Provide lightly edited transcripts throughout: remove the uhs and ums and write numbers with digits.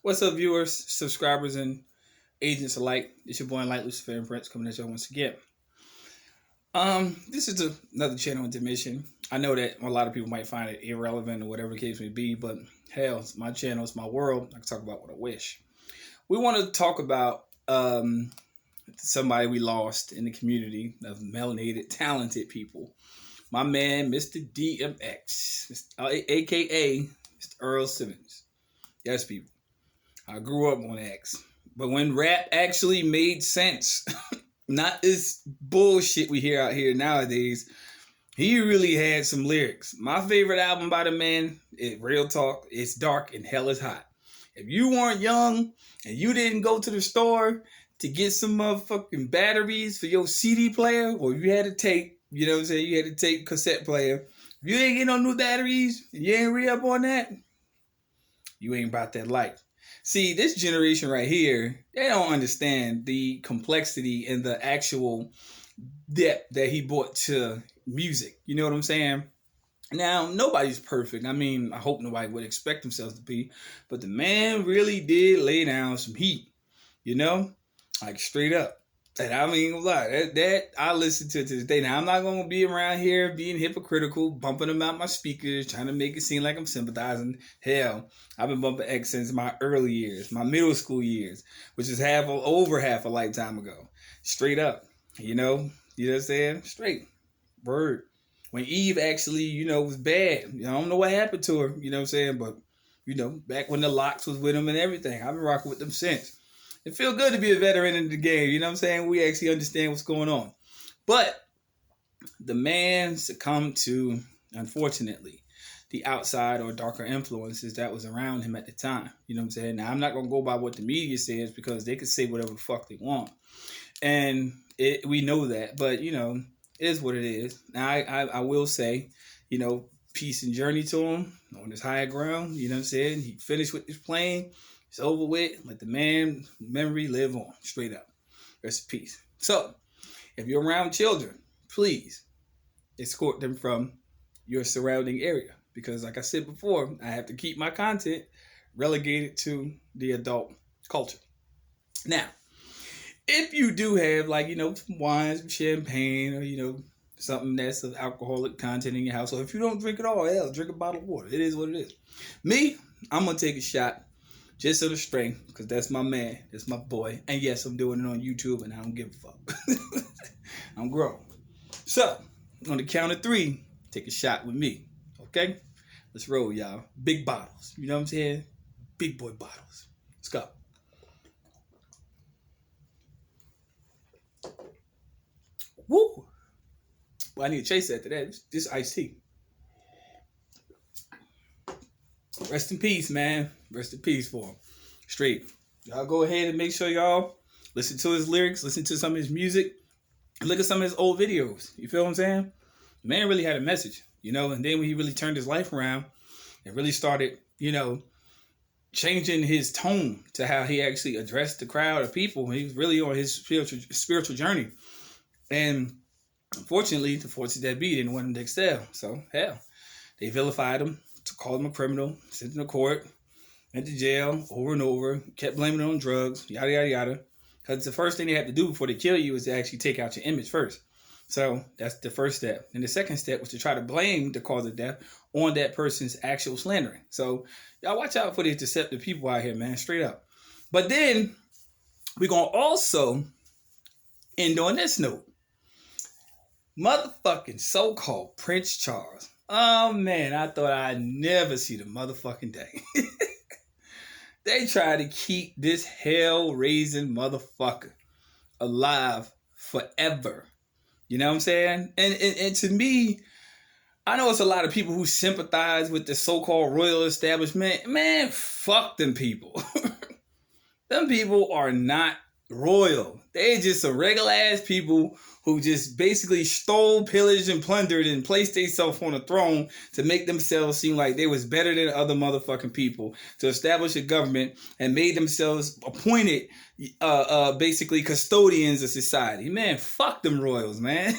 What's up, viewers, subscribers, and agents alike? It's your boy Enlightened Luciferian Prince coming at y'all once again. This is another channel Intermission. I know that a lot of people might find it irrelevant or whatever the case may be, but hell, it's my channel, it's my world. I can talk about what I wish. We want to talk about somebody we lost in the community of melanated, talented people. My man, Mr. DMX, aka Mr. Earl Simmons. Yes, people. I grew up on X. But when rap actually made sense, not this bullshit we hear out here nowadays, he really had some lyrics. My favorite album by the man, Real Talk, It's Dark and Hell is Hot. If you weren't young and you didn't go to the store to get some motherfucking batteries for your CD player, or you had to take, you know what I'm saying, you had to take cassette player, if you ain't get no new batteries and you ain't re-up on that, you ain't about that life. See, this generation right here, they don't understand the complexity and the actual depth that he brought to music. You know what I'm saying? Now, nobody's perfect. I mean, I hope nobody would expect themselves to be. But the man really did lay down some heat, you know? Like, straight up. And I mean, that I listen to this day. Now, I'm not going to be around here being hypocritical, bumping them out my speakers, trying to make it seem like I'm sympathizing. Hell, I've been bumping X since my early years, my middle school years, which is over half a lifetime ago. Straight up, you know what I'm saying? Straight. Word. When Eve actually, was bad. I don't know what happened to her, you know what I'm saying? But, back when the Locks was with them and everything, I've been rocking with them since. It feels good to be a veteran in the game. You know what I'm saying? We actually understand what's going on. But the man succumbed to, unfortunately, the outside or darker influences that was around him at the time. You know what I'm saying? Now, I'm not going to go by what the media says because they can say whatever the fuck they want. And we know that. But, it is what it is. Now, I will say, peace and journey to him on this higher ground. You know what I'm saying? He finished with his plane. It's over with. Let the man memory live on. Straight up. Rest in peace. So, if you're around children, please escort them from your surrounding area. Because like I said before, I have to keep my content relegated to the adult culture. Now, if you do have some wine, some champagne, or something that's of alcoholic content in your house, or if you don't drink at all, hell, drink a bottle of water. It is what it is. Me, I'm going to take a shot. Just on the string, because that's my man. That's my boy. And yes, I'm doing it on YouTube, and I don't give a fuck. I'm grown. So, on the count of 3, take a shot with me. Okay? Let's roll, y'all. Big bottles. You know what I'm saying? Big boy bottles. Let's go. Woo! Well, I need to chase after that. This iced tea. Rest in peace, man. Rest in peace for him. Straight. Y'all go ahead and make sure y'all listen to his lyrics, listen to some of his music, and look at some of his old videos. You feel what I'm saying? The man really had a message, and then when he really turned his life around and really started, changing his tone to how he actually addressed the crowd of people, he was really on his spiritual journey. And unfortunately, the forces that be didn't want him to excel. So, hell, they vilified him, called him a criminal, sent him to court, went to jail over and over, kept blaming it on drugs, yada, yada, yada. Because the first thing they have to do before they kill you is to actually take out your image first. So that's the first step. And the second step was to try to blame the cause of death on that person's actual slandering. So y'all watch out for these deceptive people out here, man, straight up. But then we're going to also end on this note. Motherfucking so-called Prince Charles. Oh, man, I thought I'd never see the motherfucking day. They try to keep this hell-raising motherfucker alive forever. You know what I'm saying? And to me, I know it's a lot of people who sympathize with the so-called royal establishment. Man, fuck them people. Them people are not royal. They just some regular ass people who just basically stole, pillaged, and plundered and placed themselves on a throne to make themselves seem like they was better than other motherfucking people, to establish a government and made themselves appointed basically custodians of society. Man, fuck them royals, man.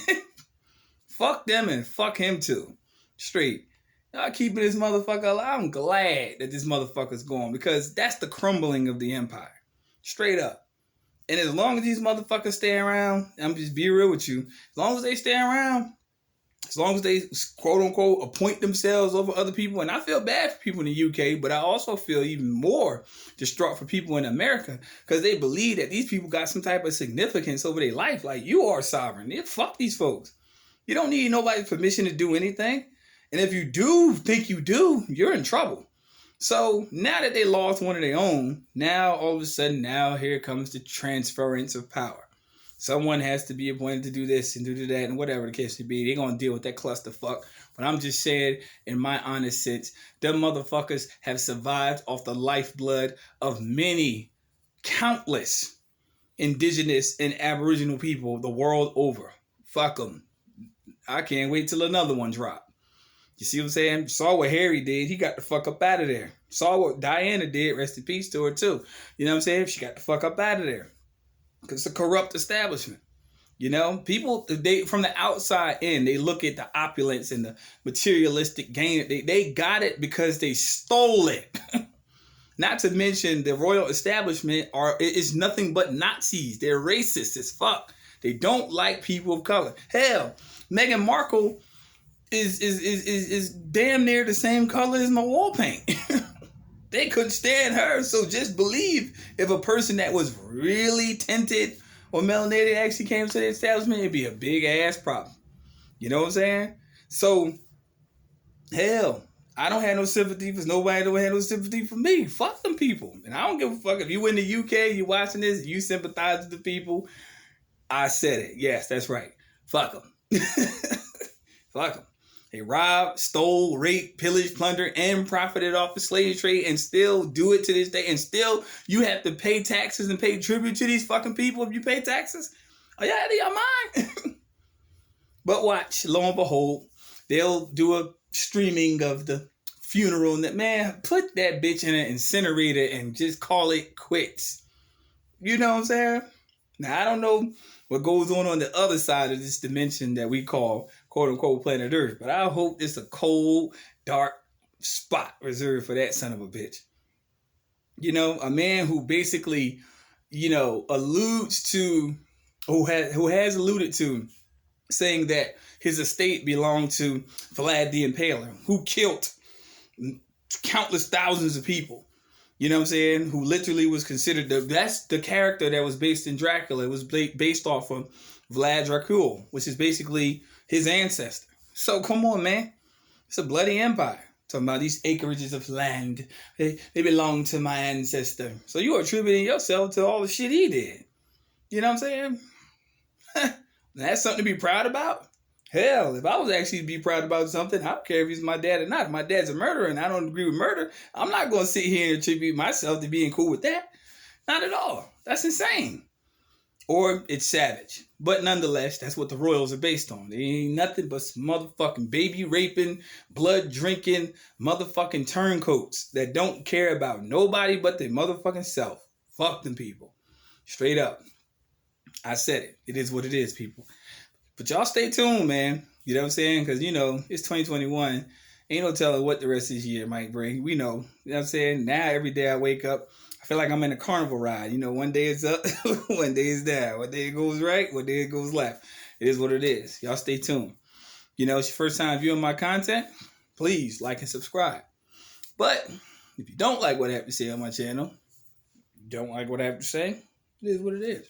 Fuck them and fuck him too. Straight. Y'all keeping this motherfucker alive. I'm glad that this motherfucker's gone because that's the crumbling of the empire. Straight up. And as long as these motherfuckers stay around, I'm just be real with you. As long as they stay around, as long as they quote unquote appoint themselves over other people, and I feel bad for people in the UK, but I also feel even more distraught for people in America because they believe that these people got some type of significance over their life. Like, you are sovereign. Yeah, fuck these folks. You don't need nobody's permission to do anything. And if you do think you do, you're in trouble. So now that they lost one of their own, now all of a sudden, now here comes the transference of power. Someone has to be appointed to do this and do that and whatever the case may be. They're going to deal with that clusterfuck. But I'm just saying, in my honest sense, them motherfuckers have survived off the lifeblood of many, countless indigenous and aboriginal people the world over. Fuck them. I can't wait till another one drop. You see what I'm saying? You saw what Harry did. He got the fuck up out of there. You saw what Diana did. Rest in peace to her too. You know what I'm saying? She got the fuck up out of there. Because it's a corrupt establishment. You know, people, they from the outside in, they look at the opulence and the materialistic gain. They got it because they stole it. Not to mention the royal establishment is nothing but Nazis. They're racist as fuck. They don't like people of color. Hell, Meghan Markle is damn near the same color as my wall paint. They couldn't stand her. So just believe if a person that was really tinted or melanated actually came to the establishment, it'd be a big ass problem. You know what I'm saying? So, hell, I don't have no sympathy for nobody. Don't have no sympathy for me. Fuck them people. And I don't give a fuck if you in the UK, you watching this, you sympathize with the people. I said it. Yes, that's right. Fuck them. Fuck them. They robbed, stole, raped, pillaged, plundered, and profited off the slave trade and still do it to this day. And still, you have to pay taxes and pay tribute to these fucking people if you pay taxes. Are y'all out of your mind? But watch, lo and behold, they'll do a streaming of the funeral. And that, man, put that bitch in an incinerator and just call it quits. You know what I'm saying? Now, I don't know what goes on the other side of this dimension that we call quote-unquote planet Earth. But I hope it's a cold, dark spot reserved for that son of a bitch. You know, a man who basically, you know, alludes to, who has alluded to saying that his estate belonged to Vlad the Impaler, who killed countless thousands of people. You know what I'm saying? Who literally was considered that's the character that was based in Dracula. It was based off of Vlad Dracul, which is basically his ancestor. So come on, man. It's a bloody empire. Talking about these acreages of land. They belong to my ancestor. So you're attributing yourself to all the shit he did. You know what I'm saying? That's something to be proud about. Hell, if I was actually to be proud about something, I don't care if he's my dad or not. If my dad's a murderer and I don't agree with murder, I'm not going to sit here and attribute myself to being cool with that. Not at all. That's insane. Or it's savage. But nonetheless, that's what the royals are based on. They ain't nothing but motherfucking baby raping, blood drinking, motherfucking turncoats that don't care about nobody but their motherfucking self. Fuck them people. Straight up. I said it. It is what it is, people. But y'all stay tuned, man. You know what I'm saying? Because, you know, it's 2021. Ain't no telling what the rest of this year might bring. We know. You know what I'm saying? Now, every day I wake up, I feel like I'm in a carnival ride. You know, one day it's up, one day it's down. One day it goes right, one day it goes left. It is what it is. Y'all stay tuned. You know, it's your first time viewing my content. Please like and subscribe. But if you don't like what I have to say on my channel, don't like what I have to say, it is what it is.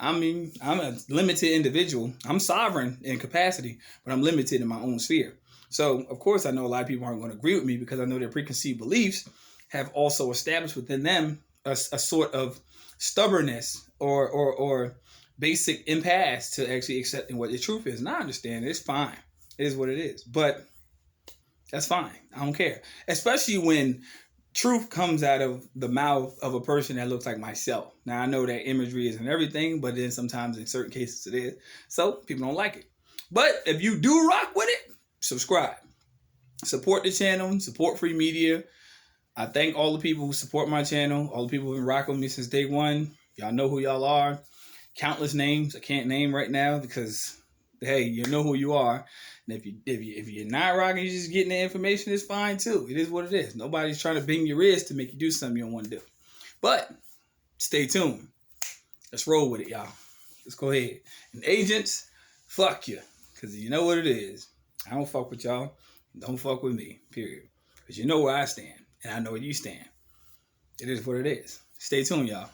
I mean, I'm a limited individual. I'm sovereign in capacity, but I'm limited in my own sphere. So, of course, I know a lot of people aren't going to agree with me because I know their preconceived beliefs have also established within them a sort of stubbornness or basic impasse to actually accepting what the truth is. And I understand it. It's fine. It is what it is. But that's fine. I don't care. Especially when truth comes out of the mouth of a person that looks like myself. Now, I know that imagery isn't everything, but then sometimes in certain cases it is. So people don't like it. But if you do rock with it, subscribe. Support the channel. Support free media. I thank all the people who support my channel. All the people who've been rocking with me since day one. Y'all know who y'all are. Countless names I can't name right now because hey, you know who you are. And if you're not rocking, you're just getting the information, it's fine too. It is what it is. Nobody's trying to bang your wrist to make you do something you don't want to do. But stay tuned. Let's roll with it, y'all. Let's go ahead. And agents, fuck you. Because you know what it is. I don't fuck with y'all. Don't fuck with me, period. Because you know where I stand. And I know where you stand. It is what it is. Stay tuned, y'all.